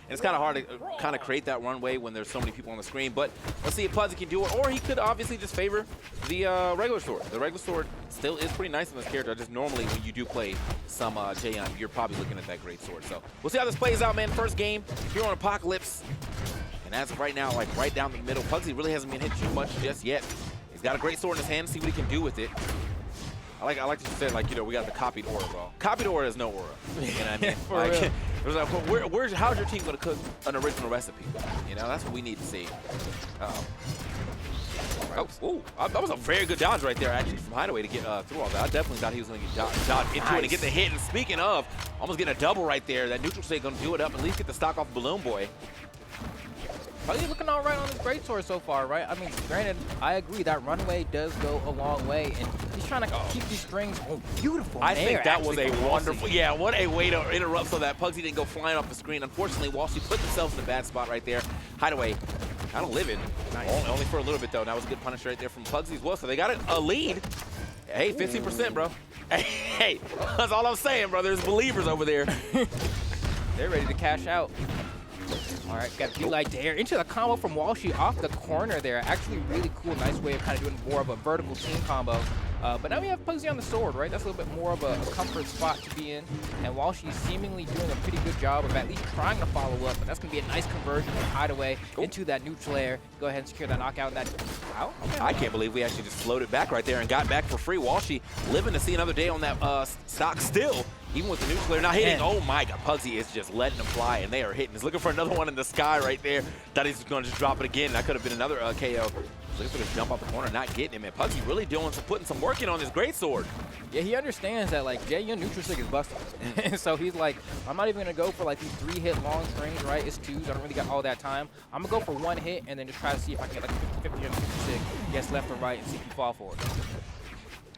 And it's kind of hard to kind of create that runway when there's so many people on the screen. But let's see if Pugsy can do it. Or he could obviously just favor the regular sword. The regular sword still is pretty nice in this character. Just normally when you do play some Jaehyun, you're probably looking at that great sword. So we'll see how this plays out, man. First game here on Apocalypse. And as of right now, like right down the middle, Pugsy really hasn't been hit too much just yet. He's got a great sword in his hand. See what he can do with it. I like that you said, like, you know, we got the copied aura, bro. Copied aura is no aura. You know what I mean? For real. It was like, how's your team going to cook an original recipe? You know, that's what we need to see. That was a very good dodge right there, actually, from Hideaway to get through all that. I definitely thought he was going to get dodge into it and get the hit. And speaking of, almost getting a double right there. That neutral state going to do it up, at least get the stock off BalloonBoy. Probably looking all right on this greatsword so far, right? I mean, granted, I agree that runway does go a long way, and he's trying to keep these strings beautiful. I think that was a wonderful, yeah, what a way to interrupt so that Pugsy didn't go flying off the screen. Unfortunately, Walshy put themselves in a bad spot right there. Hideaway, kind of living, only for a little bit though. That was a good punish right there from Pugsy as well. So they got a lead. Hey, 15%, bro. Hey, that's all I'm saying, bro. There's believers over there. They're ready to cash out. All right, got D-Light there into the combo from Walshy off the corner there. Actually, really cool, nice way of kind of doing more of a vertical team combo. But now we have Pugsy on the sword, right? That's a little bit more of a comfort spot to be in. And Walshy's seemingly doing a pretty good job of at least trying to follow up. But that's going to be a nice conversion from Hideaway into that neutral air. Go ahead and secure that knockout. And that, wow, okay. I can't believe we actually just floated back right there and got back for free. Walshy living to see another day on that stock still. Even with the neutral player not hitting, oh my God, Pugsy is just letting them fly, and they are hitting. He's looking for another one in the sky right there. Thought he's going to just drop it again. That could have been another KO. Looking for this jump off the corner, not getting him. And Pugsy really putting some work in on this greatsword. Yeah, he understands that, like, Jaehyun neutral stick is busted. So he's like, I'm not even going to go for, like, these 3-hit long strings, right? It's 2s. I don't really got all that time. I'm going to go for 1 hit and then just try to see if I can get, like, 50 or 56. Yes, left or right, and see if you fall for it.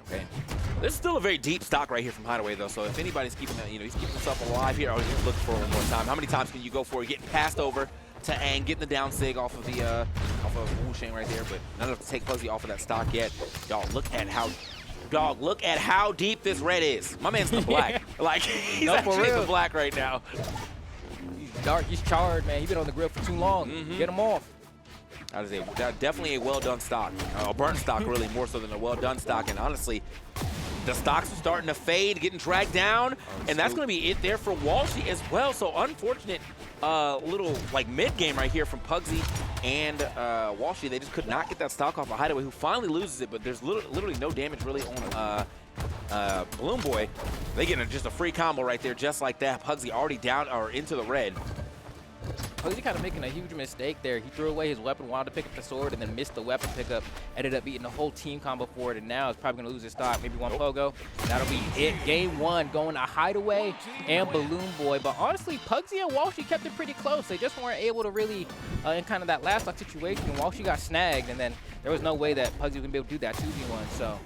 Okay. This is still a very deep stock right here from Hideaway, though. So if anybody's keeping that, you know, he's keeping himself alive here. I was just looking for it one more time. How many times can you go for it? Getting passed over to Ang, getting the down sig off of the Walshy right there, but not enough to take Pugsy off of that stock yet. Y'all, look at how deep this red is. My man's in the black. Like, he's actually in the black right now. He's dark. He's charred, man. He's been on the grill for too long. Get him off. That is definitely a well-done stock. A burnt stock, really, more so than a well-done stock. And honestly, the stocks are starting to fade, getting dragged down, and that's going to be it there for Walshy as well. So unfortunate little, like, mid-game right here from Pugsy and Walshy. They just could not get that stock off of Hideaway, who finally loses it, but there's literally no damage really on BalloonBoy. They get just a free combo right there, just like that. Pugsy already down or into the red. Pugsy kind of making a huge mistake there. He threw away his weapon, wanted to pick up the sword, and then missed the weapon pickup. Ended up beating the whole team combo for it, and now it's probably going to lose his stock. Maybe one pogo. That'll be it. Game 1 going to Hideaway and BalloonBoy. But honestly, Pugsy and Walshy kept it pretty close. They just weren't able to really, in kind of that last stock situation, Walshy got snagged, and then there was no way that Pugsy was going to be able to do that 2v1. So.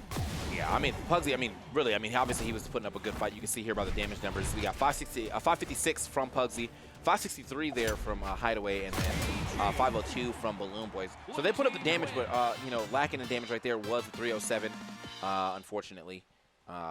Yeah, I mean, Pugsy, really, obviously he was putting up a good fight. You can see here by the damage numbers. We got 556 from Pugsy, 563 there from Hideaway, and then 502 from BalloonBoy. So they put up the damage, but, you know, lacking in damage right there was the 307, unfortunately,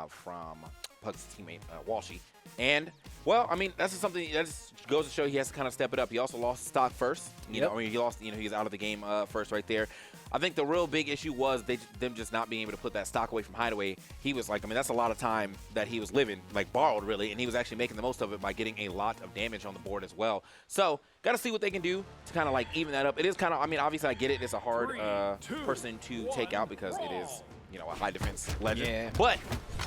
from Pugsy's teammate, Walshy. And, well, I mean, that's just something that just goes to show he has to kind of step it up. He also lost stock first. You know, I mean, he lost, you know, he's out of the game first right there. I think the real big issue was them just not being able to put that stock away from Hideaway. He was like, I mean, that's a lot of time that he was living, like borrowed really, and he was actually making the most of it by getting a lot of damage on the board as well. So, got to see what they can do to kind of like even that up. It is kind of, I mean, obviously I get it. It's a hard person to take out because it is, you know, a high defense legend. Yeah. But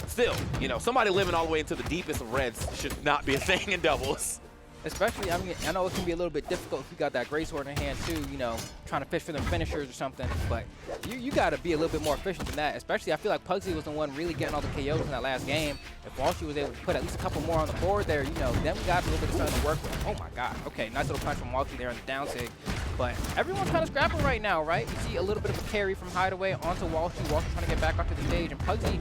still, you know, somebody living all the way into the deepest of reds should not be a thing in doubles. Especially, I mean, I know it can be a little bit difficult if you got that greatsword in hand too, you know, trying to fish for them finishers or something, but you got to be a little bit more efficient than that. Especially, I feel like Pugsy was the one really getting all the KOs in that last game. If Walshy was able to put at least a couple more on the board there, you know, then we got a little bit of something to work with. Oh my God. Okay, nice little punch from Walshy there on the down sig. But everyone's kind of scrapping right now, right? You see a little bit of a carry from Hideaway onto Walshy. Walshy trying to get back onto the stage, and Pugsy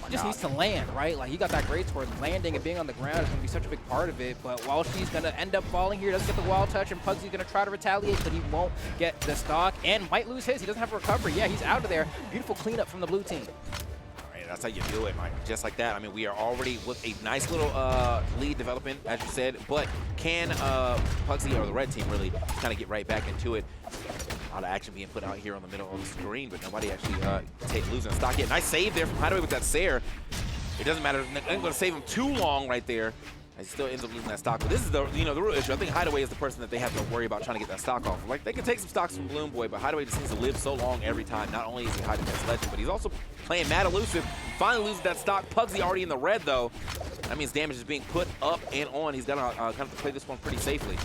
just needs to land, right? Like, he got that greatsword. Landing and being on the ground is going to be such a big part of it, but Walshy's going to end up falling here. Doesn't get the wall touch, and Pugsy's going to try to retaliate, but he won't get the stock and might lose his. He doesn't have a recovery. Yeah, he's out of there. Beautiful cleanup from the blue team. All right, that's how you do it, Mike. Just like that. I mean, we are already with a nice little lead development, as you said. But can Pugsy or the red team really kind of get right back into it? A lot of action being put out here on the middle of the screen, but nobody actually losing stock yet. Nice save there from Hideaway with that Sair. It doesn't matter. I'm going to save him too long right there. He still ends up losing that stock. But this is the the real issue. I think Hideaway is the person that they have to worry about trying to get that stock off. Like, they can take some stocks from BalloonBoy, but Hideaway just seems to live so long every time. Not only is he hiding against Legend, but he's also playing mad elusive. Finally loses that stock. Pugsy already in the red, though. That means damage is being put up and on. He's going to kind of play this one pretty safely.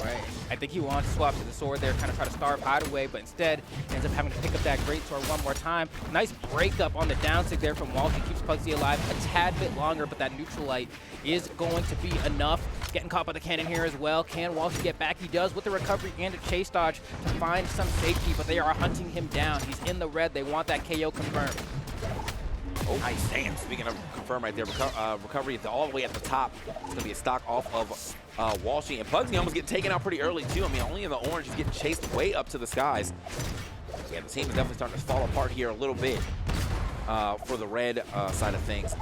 Right. I think he wants to swap to the sword there, kind of try to starve Hideaway, but instead ends up having to pick up that great sword one more time. Nice breakup on the downsig there from Walshy. Keeps Pugsy alive a tad bit longer, but that neutral light is going to be enough. Getting caught by the cannon here as well. Can Walshy get back? He does with the recovery and a chase dodge to find some safety, but they are hunting him down. He's in the red. They want that KO confirmed. Oh, nice. Damn. Speaking of confirm right there, recovery all the way at the top. It's going to be a stock off of Walshy. And Pugsy almost getting taken out pretty early, too. I mean, only in the orange. He's getting chased way up to the skies. Yeah, the team is definitely starting to fall apart here a little bit for the red side of things.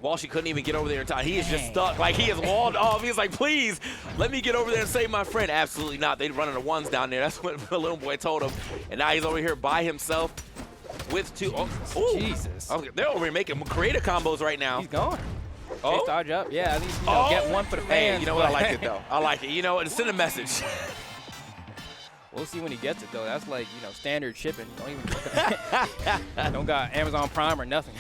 Walshy couldn't even get over there in time. He is just stuck. Like, he is walled off. He's like, please, let me get over there and save my friend. Absolutely not. They're running the ones down there. That's what BalloonBoy told him. And now he's over here by himself. With two. Oh, Jesus. Okay, they're over here making creative combos right now. He's gone. Oh. Chase dodge up. Yeah, at least get one for the fans. Hey, you know what? I like it, though. I like it. You know what? Send a message. We'll see when he gets it, though. That's like, standard shipping. Don't got Amazon Prime or nothing.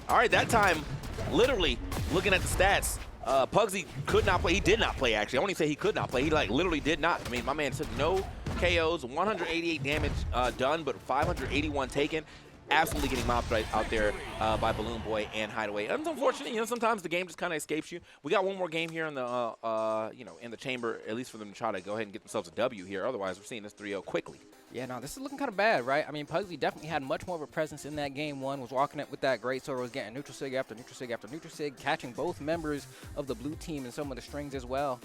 All right, that time, literally, looking at the stats, Pugsy could not play. He did not play, actually. I won't even say he could not play. He, literally did not. I mean, my man took no KOs, 188 damage done, but 581 taken. Absolutely getting mopped right out there by BalloonBoy and Hideaway. And unfortunately, sometimes the game just kind of escapes you. We got one more game here in the, in the chamber, at least for them to try to go ahead and get themselves a W here. Otherwise, we're seeing this 3-0 quickly. Yeah, no, this is looking kind of bad, right? I mean, Pugsy definitely had much more of a presence in that game one, was walking it with that great sword, was getting neutral sig after neutral sig after neutral sig, catching both members of the blue team and some of the strings as well.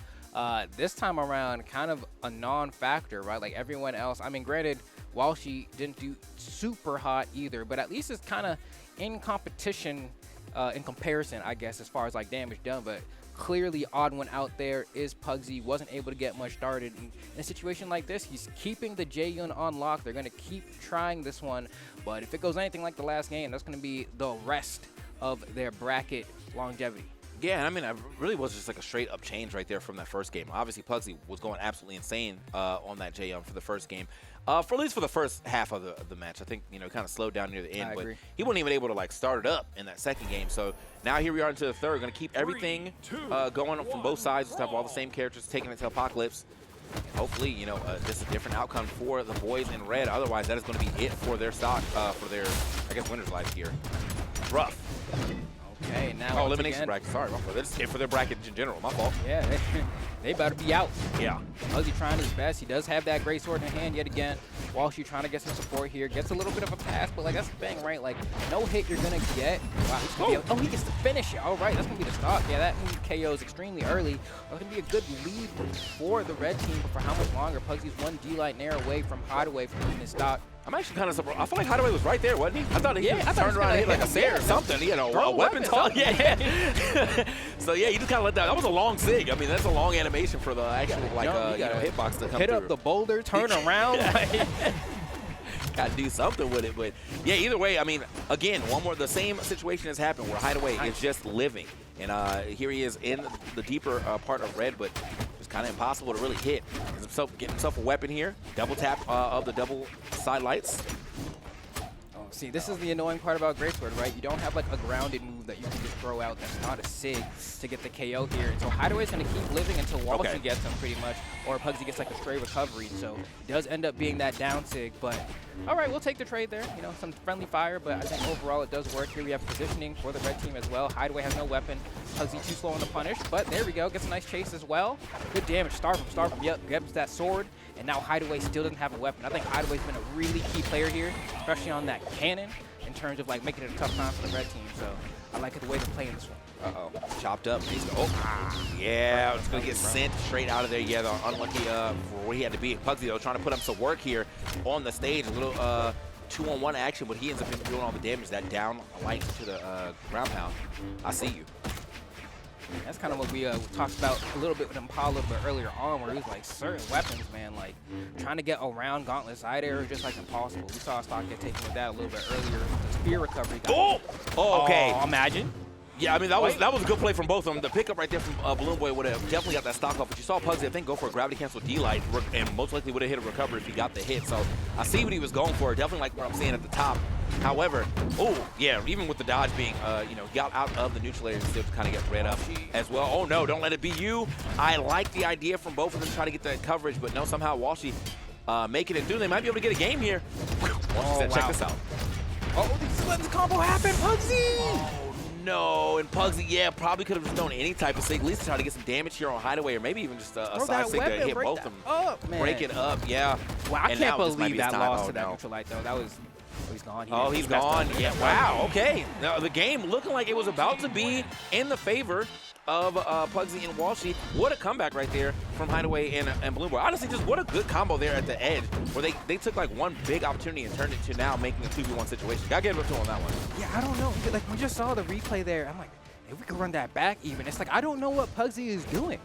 This time around, kind of a non-factor, right? Like everyone else. I mean, granted, Walshy didn't do super hot either, but at least it's kind of in competition, in comparison, I guess, as far as like damage done. But clearly, odd one out there is Pugsy. Wasn't able to get much started. And in a situation like this, he's keeping the J-Yun on lock. They're going to keep trying this one. But if it goes anything like the last game, that's going to be the rest of their bracket longevity. Yeah, I mean, it really was just like a straight-up change right there from that first game. Obviously, Pugsy was going absolutely insane on that J-Yun for the first game. For at least for the first half of the match. I think, kind of slowed down near the end. But he wasn't even able to, start it up in that second game. So now here we are into the third. We're going to keep everything going from both sides. Just have all the same characters taking it to Apocalypse. Hopefully, just a different outcome for the boys in red. Otherwise, that is going to be it for their stock, for their, I guess, winner's life here. Rough. Okay, now elimination bracket. Sorry, my fault. That's it for their bracket in general. My fault. Yeah, they better be out. Yeah. Pugsy trying his best. He does have that great sword in hand yet again. Walshy trying to get some support here. Gets a little bit of a pass, but that's the thing, right? No hit you're gonna get. Wow, he's gonna be he gets to finish it. All right, that's gonna be the stop. Yeah, that move KOs extremely early. That's gonna be a good lead for the red team, but for how much longer? Pugsy's one D-light nair away from Hideaway from getting his stock. I'm actually kind of surprised. I feel like Hideaway was right there, wasn't he? I thought he turned around and hit like a Sair or something. A weapon toss. Yeah. So, yeah, you just kind of let that. That was a long sig. I mean, that's a long animation for the actual, hitbox to come hit through. Up the boulder, turn around. Got to do something with it. But, yeah, either way, I mean, again, the same situation has happened where Hideaway is just living. And here he is in the deeper part of red, but it's kind of impossible to really hit. Getting himself a weapon here. Double tap of the double side lights. See, this is the annoying part about Greatsword, right? You don't have a grounded move that you can just throw out that's not a sig to get the KO here. And so Hideaway's going to keep living until Walshy gets him pretty much, or Pugsy gets a stray recovery. So it does end up being that down sig, but all right, we'll take the trade there. Some friendly fire, but I think overall it does work. Here we have positioning for the red team as well. Hideaway has no weapon. Pugsy too slow on the punish, but there we go. Gets a nice chase as well. Good damage. Starve him. Yep, gets that sword. And now Hideaway still doesn't have a weapon. I think Hideaway's been a really key player here, especially on that cannon, in terms of making it a tough time for the red team. So I like the way they're playing this one. Chopped up. Yeah, it's going to get sent straight out of there. Yeah, unlucky for where he had to be. Pugsy, though, trying to put up some work here on the stage. A little 2-on-1 action, but he ends up doing all the damage. That down light to the ground pound. I see you. That's kind of what we talked about a little bit with Impala a little bit earlier on, where it was like certain weapons, man, like trying to get around Gauntlet's side air is just like impossible. We saw stock get taken with that a little bit earlier. The spear recovery got okay. Oh, imagine. Yeah, I mean, that was a good play from both of them. The pickup right there from BalloonBoy would have definitely got that stock off. But you saw Pugsy, I think, go for a gravity cancel D-Light, and most likely would have hit a recovery if he got the hit. So I see what he was going for. Definitely like what I'm seeing at the top. However, yeah, even with the dodge being, you know, got out of the neutral area, still to kind of get red up as well. Oh, no, don't let it be you. I like the idea from both of them trying to get that coverage, but no, somehow Walshy making it through. They might be able to get a game here. Walshy said, check this out. Oh, just letting the combo happen, Pugsy! Oh, no, and Pugsy, yeah, probably could have just thrown any type of sig, at least to try to get some damage here on Hideaway, or maybe even just a side sig to hit both of them. Break it up, yeah. Wow, I can't believe that loss to that no. neutral light, though. That was, he's gone. He's gone. Yeah, wow, okay. Now, the game looking like it was about to be in the favor of Pugsy and Walshy. What a comeback right there from Hideaway and BalloonBoy. Honestly, just what a good combo there at the edge, where they took like one big opportunity and turned it to now making a 2v1 situation. Gotta give it up to him on that one. Yeah, I don't know. Like, we just saw the replay there. I'm like, if we could run that back even. It's like, I don't know what Pugsy is doing.